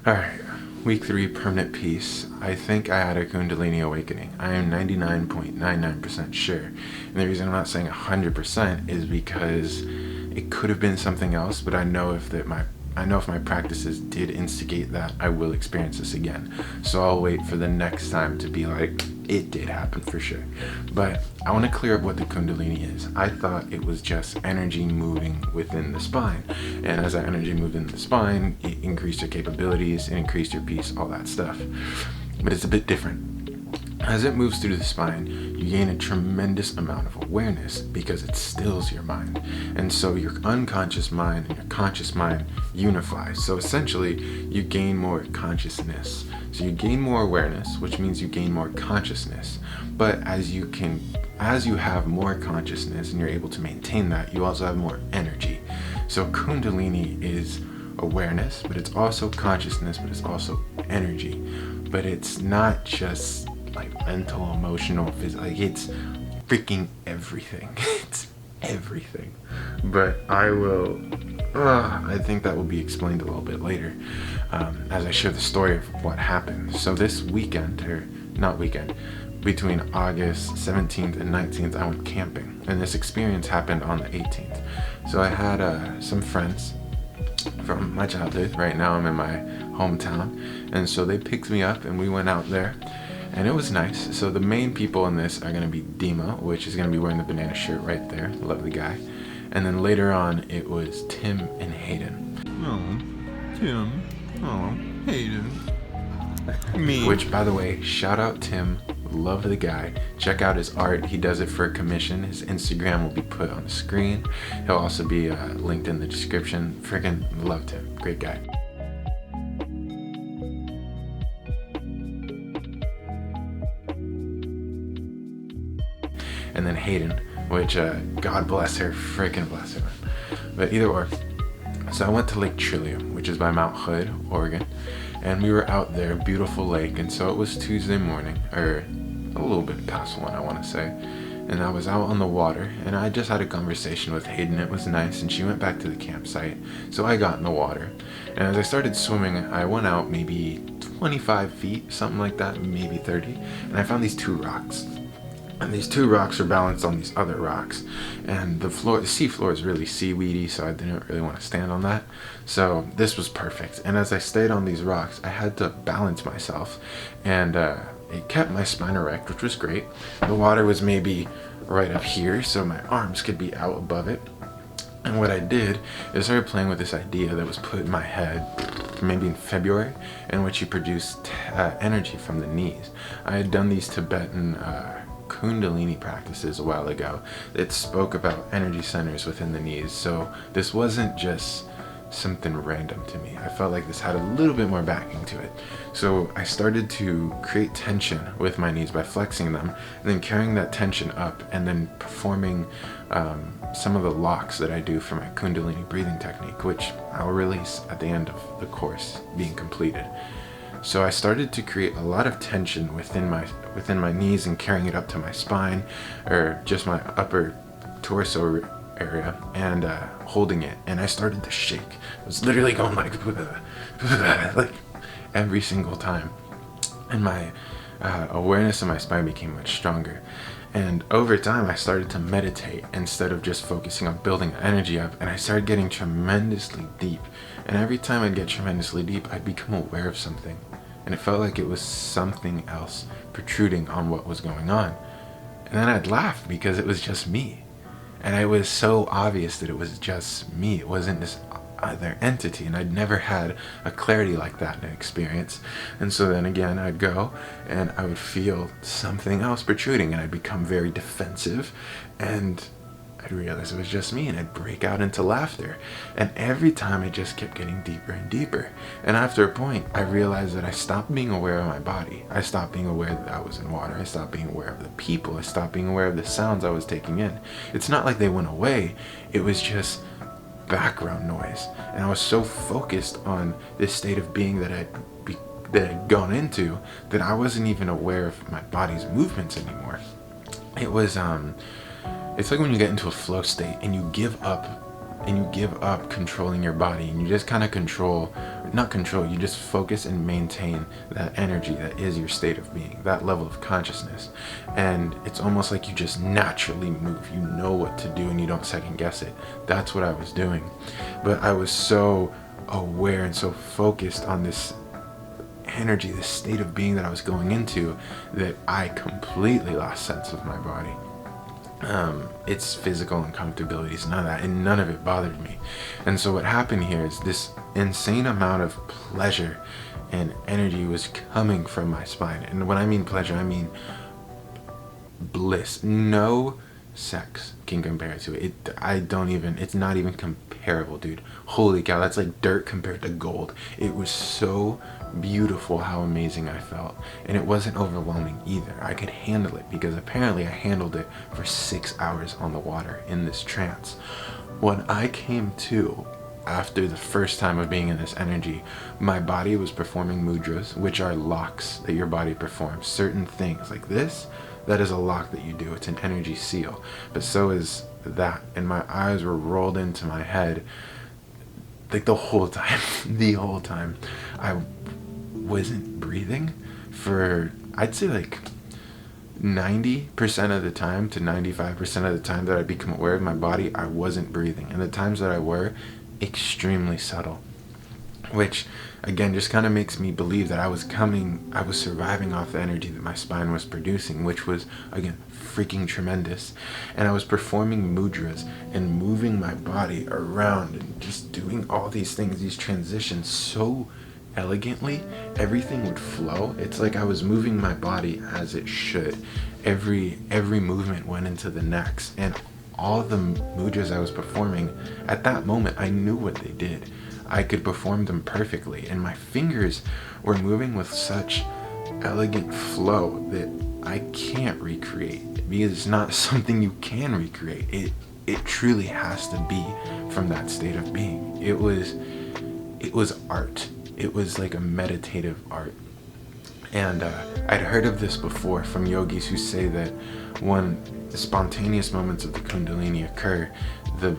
Alright, week 3, permanent peace. I think I had a Kundalini awakening. I am 99.99% sure. And the reason I'm not saying 100% is because it could have been something else, but I know if my practices did instigate that, I will experience this again. So I'll wait for the next time to be like, it did happen for sure. But I want to clear up what the Kundalini is. I thought it was just energy moving within the spine. And as that energy moved in the spine, it increased your capabilities, it increased your peace, all that stuff. But it's a bit different. As it moves through the spine, you gain a tremendous amount of awareness because it stills your mind. And so your unconscious mind and your conscious mind unify. So essentially, you gain more consciousness. So you gain more awareness, which means you gain more consciousness. But as you have more consciousness and you're able to maintain that, you also have more energy. So Kundalini is awareness, but it's also consciousness, but it's also energy. But it's not just like mental, emotional, physical, like it's freaking everything. It's everything. But I think that will be explained a little bit later as I share the story of what happened. So this weekend, or not weekend, between August 17th and 19th, I went camping. And this experience happened on the 18th. So I had some friends from my childhood. Right now I'm in my hometown. And so they picked me up and we went out there. And it was nice. So the main people in this are going to be Dima, which is going to be wearing the banana shirt right there. Lovely guy. And then later on, it was Tim and Hayden. Oh, Tim. Oh, Hayden. Me. Which, by the way, shout out Tim. Love the guy. Check out his art. He does it for a commission. His Instagram will be put on the screen. He'll also be linked in the description. Freaking loved him. Great guy. And then Hayden, which God bless her, freaking bless her. But either or. So I went to Lake Trillium, which is by Mt.Hood, Oregon, and we were out there, beautiful lake. And so it was Tuesday morning, or a little bit past 1, I want to say. And I was out on the water, and I just had a conversation with Hayden. It was nice, and she went back to the campsite. So I got in the water, and as I started swimming, I went out maybe 25 feet, something like that, maybe 30, and I found these 2 rocks. And these 2 rocks are balanced on these other rocks. And the sea floor is really seaweedy, so I didn't really want to stand on that. So this was perfect. And as I stayed on these rocks, I had to balance myself. And it kept my spine erect, which was great. The water was maybe right up here, so my arms could be out above it. And what I did is I started playing with this idea that was put in my head maybe in February, in which you produced energy from the knees. I had done these Tibetan Kundalini practices a while ago that spoke about energy centers within the knees. So this wasn't just something random to me. I felt like this had a little bit more backing to it. So I started to create tension with my knees by flexing them and then carrying that tension up and then performing some of the locks that I do for my Kundalini breathing technique, which I'll release at the end of the course being completed. So I started to create a lot of tension within my knees and carrying it up to my spine, or just my upper torso area, and holding it. And I started to shake. I was literally going like every single time. And my awareness of my spine became much stronger. And over time, I started to meditate instead of just focusing on building energy up. And I started getting tremendously deep. And every time I'd get tremendously deep, I'd become aware of something. And it felt like it was something else protruding on what was going on. And then I'd laugh because it was just me. And it was so obvious that it was just me. It wasn't this other entity. And I'd never had a clarity like that in an experience. And so then again, I'd go and I would feel something else protruding and I'd become very defensive. And I'd realize it was just me, and I'd break out into laughter. And every time it just kept getting deeper and deeper. And after a point, I realized that I stopped being aware of my body. I stopped being aware that I was in water. I stopped being aware of the people. I stopped being aware of the sounds I was taking in. It's not like they went away. It was just background noise. And I was so focused on this state of being that I'd gone into that I wasn't even aware of my body's movements anymore. It was it's like when you get into a flow state and you give up controlling your body, and you just kind of control not control, you just focus and maintain that energy that is your state of being, that level of consciousness. And it's almost like you just naturally move. You know what to do and you don't second guess it. That's what I was doing. But I was so aware and so focused on this energy, this state of being that I was going into, that I completely lost sense of my body. Its physical uncomfortabilities, none of that, and none of it bothered me. And so what happened here is this insane amount of pleasure and energy was coming from my spine. And when I mean pleasure, I mean bliss. No sex can compare to it. It's not even comparable, dude. Holy cow, that's like dirt compared to gold. It was so beautiful how amazing I felt, and it wasn't overwhelming either. I could handle it because apparently I handled it for 6 hours on the water in this trance. When I came to, after the first time of being in this energy, my body was performing mudras, which are locks that your body performs. Certain things like this, that is a lock that you do. It's an energy seal, but so is that. And my eyes were rolled into my head like the whole time. The whole time I wasn't breathing for, I'd say, like 90% of the time to 95% of the time that I become aware of my body, I wasn't breathing. And the times that I were, extremely subtle, which again just kind of makes me believe that I was surviving off the energy that my spine was producing, which was again freaking tremendous. And I was performing mudras and moving my body around and just doing all these things, these transitions so elegantly. Everything would flow. It's like I was moving my body as it should. Every movement went into the next, and all the mudras I was performing at that moment, I knew what they did. I could perform them perfectly, and my fingers were moving with such elegant flow that I can't recreate, because it's not something you can recreate. It truly has to be from that state of being. It was art. It was like a meditative art. And I'd heard of this before from yogis who say that when the spontaneous moments of the Kundalini occur, the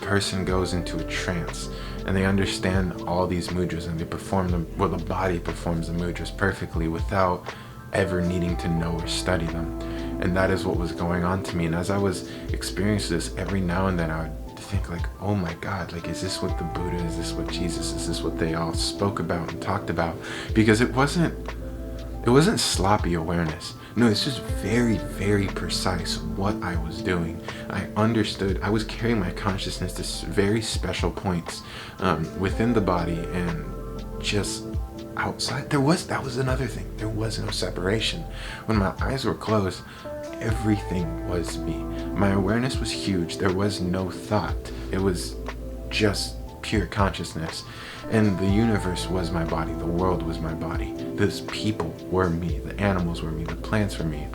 person goes into a trance and they understand all these mudras and they perform them, well, the body performs the mudras perfectly without ever needing to know or study them. And that is what was going on to me. And as I was experiencing this, every now and then I would think like, oh my God, like, is this what the Buddha, is this what Jesus, is this what they all spoke about and talked about? Because it wasn't sloppy awareness. No, it's just very, very precise what I was doing. I understood. I was carrying my consciousness to very special points within the body and just outside. That was another thing. There was no separation. When my eyes were closed, everything was me. My awareness was huge. There was no thought. It was just pure consciousness. And the universe was my body. The world was my body. Those people were me. The animals were me. The plants were me.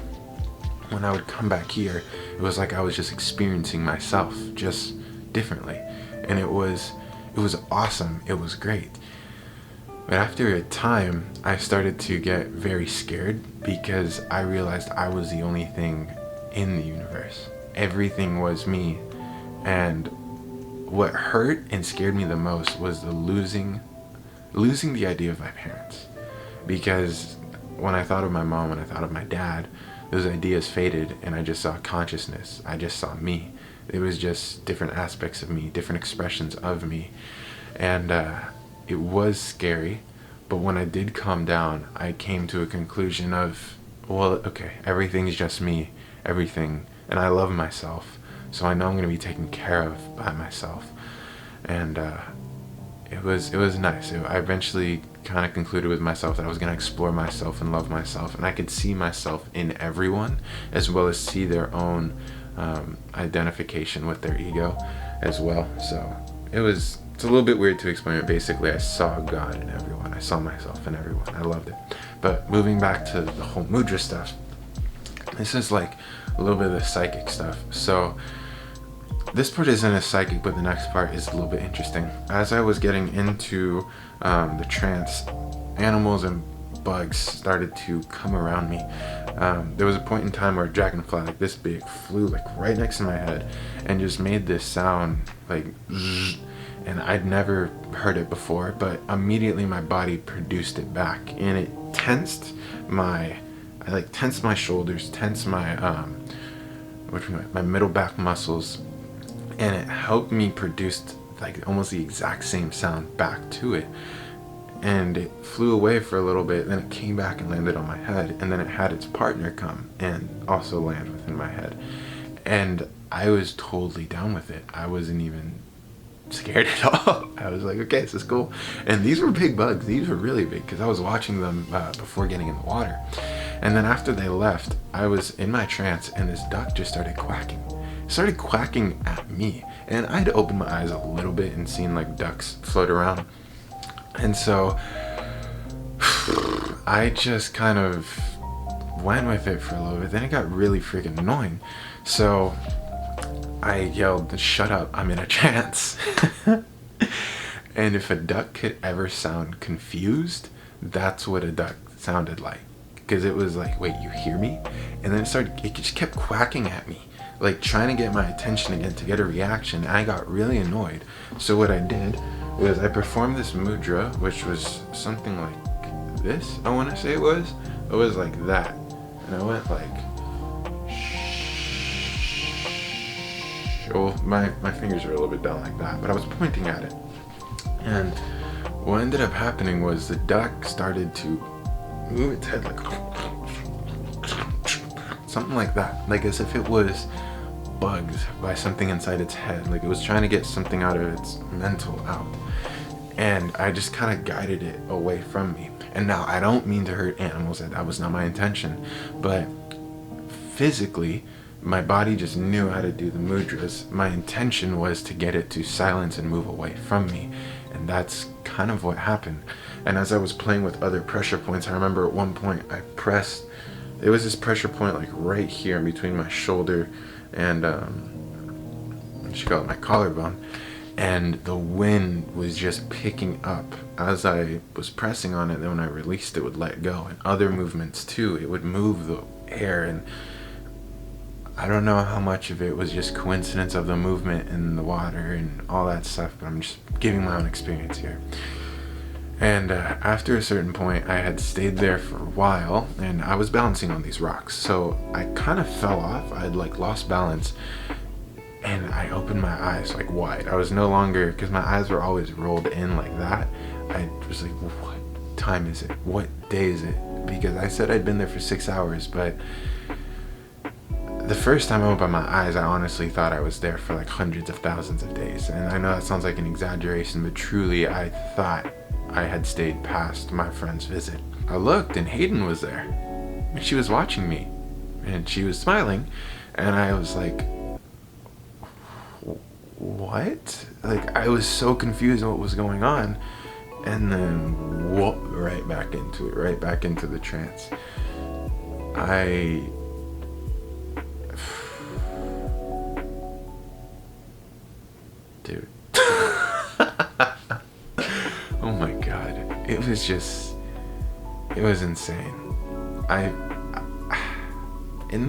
When I would come back here, it was like I was just experiencing myself just differently. And it was awesome. It was great. But after a time, I started to get very scared because I realized I was the only thing in the universe. Everything was me. And what hurt and scared me the most was the losing the idea of my parents. Because when I thought of my mom, when I thought of my dad, those ideas faded and I just saw consciousness. I just saw me. It was just different aspects of me, different expressions of me. And it was scary, but when I did calm down, I came to a conclusion of, well, okay, everything's just me, everything, and I love myself, so I know I'm going to be taken care of by myself. And it was nice. I eventually kind of concluded with myself that I was going to explore myself and love myself, and I could see myself in everyone, as well as see their own identification with their ego as well. So it's a little bit weird to explain it. Basically, I saw God in everyone. I saw myself in everyone. I loved it. But moving back to the whole mudra stuff, this is like a little bit of the psychic stuff. So this part isn't as psychic, but the next part is a little bit interesting. As I was getting into the trance, animals and bugs started to come around me. There was a point in time where a dragonfly like this big flew like right next to my head and just made this sound like zzz, and I'd never heard it before, but immediately my body produced it back, and it tensed I tensed my shoulders, tensed my my middle back muscles, and it helped me produce like almost the exact same sound back to it. And it flew away for a little bit, then it came back and landed on my head, and then it had its partner come and also land within my head. And I was totally down with it. I wasn't even scared at all. I was like, okay, this is cool. And these were big bugs. These were really big, because I was watching them before getting in the water. And then after they left, I was in my trance, and this duck just started quacking. It started quacking at me. And I'd opened my eyes a little bit and seen like ducks float around. And so I just kind of went with it for a little bit. Then it got really freaking annoying. So I yelled, "Shut up, I'm in a trance." And if a duck could ever sound confused, that's what a duck sounded like. Because it was like, wait, you hear me? And then it just kept quacking at me, like trying to get my attention again, to get a reaction. And I got really annoyed. So what I did was I performed this mudra, which was something like this, I want to say it was. It was like that. And I went like, well, my fingers are a little bit down like that, but I was pointing at it. And what ended up happening was the duck started to move its head like something like that, like as if it was bugged by something inside its head, like it was trying to get something out of its mental out. And I just kind of guided it away from me. And now I don't mean to hurt animals, that was not my intention, but physically my body just knew how to do the mudras. My intention was to get it to silence and move away from me, and that's kind of what happened. And as I was playing with other pressure points, I remember at one point I pressed, it was this pressure point like right here in between my shoulder and what you call it, my collarbone, and the wind was just picking up as I was pressing on it. Then when I released, it would let go. And other movements too, it would move the air. And I don't know how much of it was just coincidence of the movement in the water and all that stuff, but I'm just giving my own experience here. And after a certain point, I had stayed there for a while, and I was balancing on these rocks, so I kind of fell off. I had like lost balance, and I opened my eyes like wide. I was no longer, because my eyes were always rolled in like that, I was like, what time is it? What day is it? Because I said I'd been there for 6 hours, but the first time I opened my eyes, I honestly thought I was there for like hundreds of thousands of days. And I know that sounds like an exaggeration, but truly I thought I had stayed past my friend's visit. I looked, and Hayden was there, and she was watching me, and she was smiling, and I was like, what? Like, I was so confused on what was going on, and then whoop, right back into it, right back into the trance. Dude. Oh my god. It was insane. In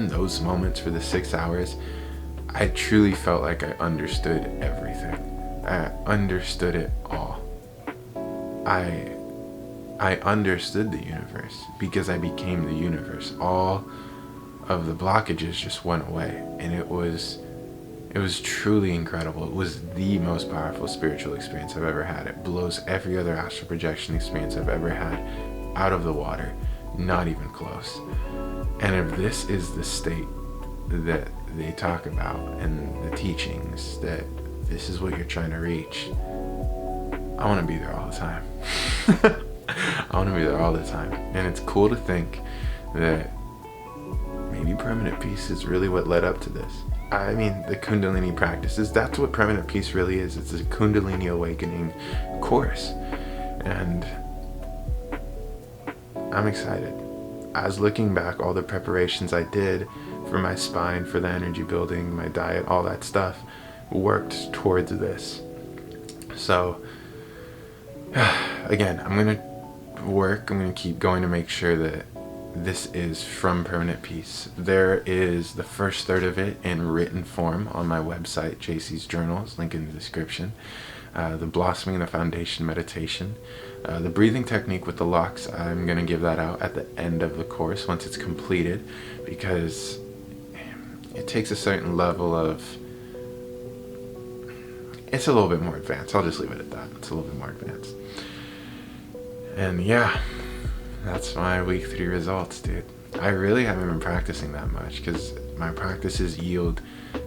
those moments for the 6 hours, I truly felt like I understood everything. I understood it all. I understood the universe because I became the universe. All of the blockages just went away, and it was truly incredible. It was the most powerful spiritual experience I've ever had. It blows every other astral projection experience I've ever had out of the water. Not even close. And if this is the state that they talk about in the teachings, that this is what you're trying to reach, I want to be there all the time. I want to be there all the time. And it's cool to think that maybe permanent peace is really what led up to this. I mean, the Kundalini practices, that's what permanent peace really is. It's a Kundalini awakening course. And I'm excited. I was looking back, all the preparations I did for my spine, for the energy building, my diet, all that stuff worked towards this. So, again, I'm going to keep going to make sure that this is from Permanent Peace. There is the first third of it in written form on my website, JC's Journals, link in the description. The Blossoming the Foundation meditation. The breathing technique with the locks, I'm going to give that out at the end of the course once it's completed, because it takes a certain level of... It's a little bit more advanced. I'll just leave it at that. It's a little bit more advanced. And yeah, that's my week 3 results, dude. I really haven't been practicing that much because my practices yield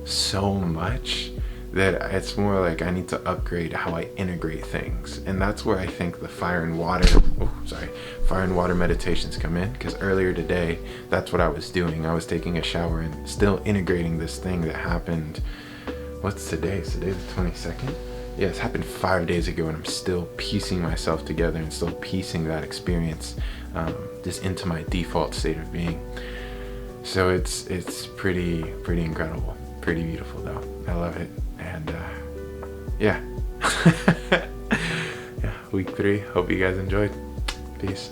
so much that it's more like I need to upgrade how I integrate things. And that's where I think the fire and water meditations come in, because earlier today, that's what I was doing. I was taking a shower and still integrating this thing that happened. What's today? Is today the 22nd? Yeah, it's happened 5 days ago, and I'm still piecing myself together and still piecing that experience just into my default state of being. So it's pretty incredible, pretty beautiful though. I love it, and yeah, yeah. Week 3. Hope you guys enjoyed. Peace.